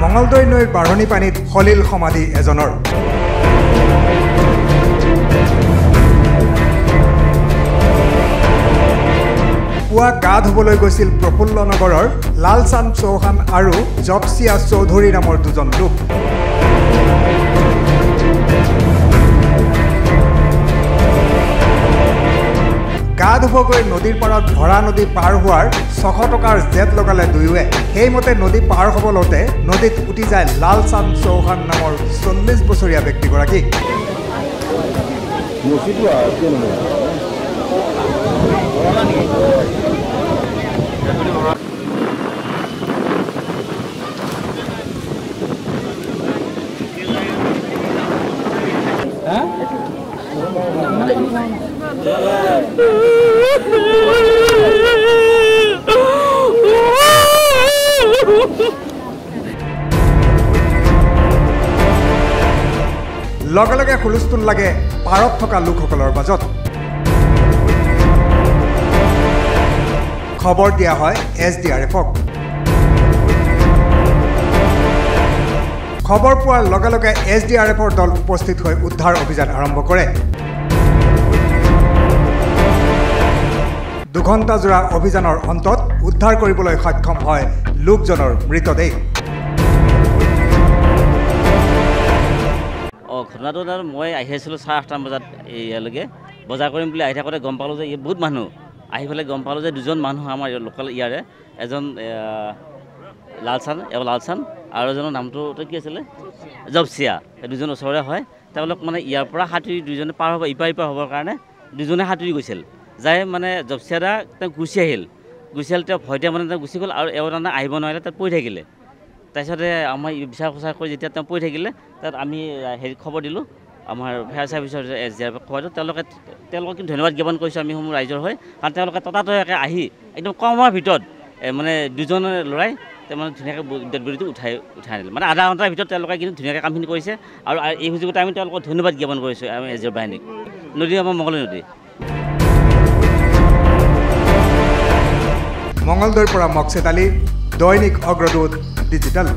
মঙলদৈ নৈৰ বাঢ়নী পানীত সলিল সমাধি এজনৰ। পুৱা গা ধুবলৈ গৈছিল প্ৰফুল্ল নগৰৰ লালচান্দ চৌহান আৰু জপচিয়া চৌধুৰী নামৰ দুজন লোক। গা ধুবগৈ নদীৰ পাৰত ভৰা নদী পাৰ হোৱাৰ 600 টকাৰ জেট লগালে দুয়োৱে। সেইমতে নদী পাৰ হ'ব লওঁতে নদীত উটি যায় লালচান্দ চৌহান নামৰ 40 বছৰীয়া ব্যক্তিগৰাকী। লগে লগে হুলস্থুল লাগে পাৰত থকা লোকসকলৰ মাজত। খবৰ দিয়া হয় SDRFক। খবৰ পোৱাৰ লগে লগে SDRFৰ দল উপস্থিত হৈ উদ্ধাৰ অভিযান আৰম্ভ কৰে। 2 ঘণ্টাজোৰা অভিযানৰ অন্তত উদ্ধাৰ কৰিবলৈ সক্ষম হয় লোকজনৰ মৃতদেহ। ঘটনাটো মই আহি আছিলোঁ 8:30 বজাত ইয়ালৈকে বজাৰ কৰিম বুলি আহি থাকোঁতে গম পালোঁ যে বহুত মানুহ আহি পেলাই গম পালোঁ যে 2জন মানুহ আমাৰ লোকেল ইয়াৰে, এজন লালচান্দ আৰু এজনৰ নামটো কি আছিলে জপচিয়া, এই 2জন ওচৰৰে হয়। তেওঁলোক মানে ইয়াৰ পৰা সাঁতুৰি 2জনে পাৰ হ'ব ইপাৰ হ'বৰ কাৰণে 2জনে সাঁতুৰি গৈছিল। যাই মানে জপচিয়া তেওঁ গুচি আহিল তেওঁ ভয়তে মানে তেওঁ গুচি গ'ল আৰু এওঁজনে আহিব নোৱাৰিলে, তাত পৰি থাকিলে। তাৰপিছতে আমাৰ বিচাৰ খোচাৰ কৰি যেতিয়া তেওঁ পৰি থাকিলে, তাত আমি খবৰ দিলোঁ আমাৰ ফায়াৰ ছাৰ্ভিচৰ SDRFক খবৰ দিলোঁ। তেওঁলোকক কিন্তু ধন্যবাদ জ্ঞাপন কৰিছোঁ আমি সমূহ ৰাইজৰ হৈ, কাৰণ তেওঁলোকে ততাতৈয়াকৈ আহি একদম কম সময়ৰ ভিতৰত মানে 2জন ল'ৰাই মানে ধুনীয়াকৈ ডেড বডিটো উঠাই আনিলে। মানে আধা ঘণ্টাৰ ভিতৰত তেওঁলোকে কিন্তু ধুনীয়াকৈ কামখিনি কৰিছে আৰু এই সুযোগতে আমি তেওঁলোকক ধন্যবাদ জ্ঞাপন কৰিছোঁ আমি SDRF বাহিনীক। নদী আমাৰ মঙলদৈ নদী। মঙলদৈৰ পৰা মকছেদ আলী, দৈনিক অগ্ৰদূত ডিজিটেল।